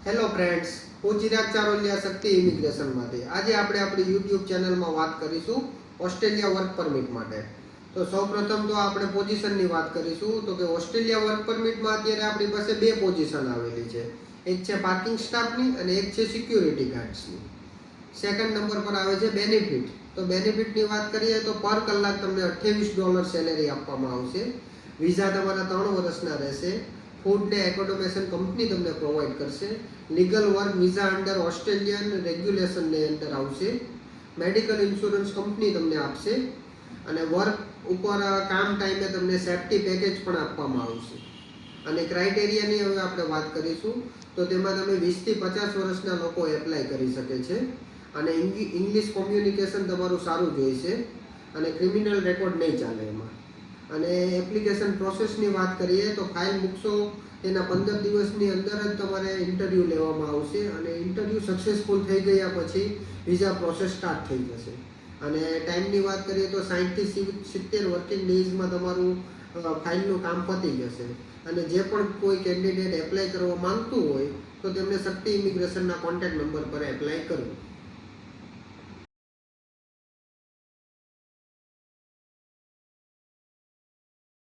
Hello friends, હું ચિરાગ ચારોલિયા શક્તિ ઇમિગ્રેશનમાંથી. આજે આપણે આપણી યુટ્યુબ ચેનલમાં વાત કરીશું ઓસ્ટ્રેલિયા વર્ક પરમિટ માટે. તો સૌપ્રથમ તો આપણે પોઝિશનની વાત કરીશું. તો કે ઓસ્ટ્રેલિયા વર્ક પરમિટમાં અત્યારે આપણી પાસે બે પોઝિશન આવેલી છે. એક છે પાર્કિંગ સ્ટાફની અને એક છે સિક્યુરિટી ગાર્ડ્સની. સેકન્ડ નંબર પર આવે છે બેનિફિટ. તો બેનિફિટની વાત કરીએ તો પર કલાક તમને $28 સેલેરી આપવામાં આવશે. વિઝા તમારા 3 વર્ષના રહેશે. ફૂડ ને એકોમોડેશન કંપની તમને પ્રોવાઈડ કરશે. Legal work visa under Australian રેગ્યુલેશનની અંડર આવશે. મેડિકલ ઇન્સ્યોરન્સ કંપની તમને આપશે અને વર્ક ઉપર કામ ટાઈમે તમને સેફ્ટી પેકેજ પણ આપવામાં આવશે. અને ક્રાઇટેરિયાની હવે આપણે વાત કરીશું. તો તેમાં તમે 20 થી 50 વર્ષના લોકો એપ્લાય કરી શકે છે. અને ઇંગ્લિશ કોમ્યુનિકેશન તમારું સારું જોઈશે અને ક્રિમિનલ રેકોર્ડ નહીં ચાલે એમાં. અને એપ્લિકેશન પ્રોસેસની વાત કરીએ તો ફાઇલ મૂકશો તેના 15 દિવસની અંદર જ તમારે ઇન્ટરવ્યૂ લેવામાં આવશે અને ઇન્ટરવ્યૂ સક્સેસફુલ થઈ ગયા પછી વિઝા પ્રોસેસ સ્ટાર્ટ થઈ જશે. અને ટાઈમની વાત કરીએ તો 60 થી 70 વર્કિંગ ડેઝમાં તમારું ફાઇલનું કામ પતી જશે. અને જે પણ કોઈ કેન્ડિડેટ એપ્લાય કરવા માંગતું હોય તો તેમને શક્તિ ઇમિગ્રેશનના કોન્ટેક્ટ નંબર પર એપ્લાય કરવું.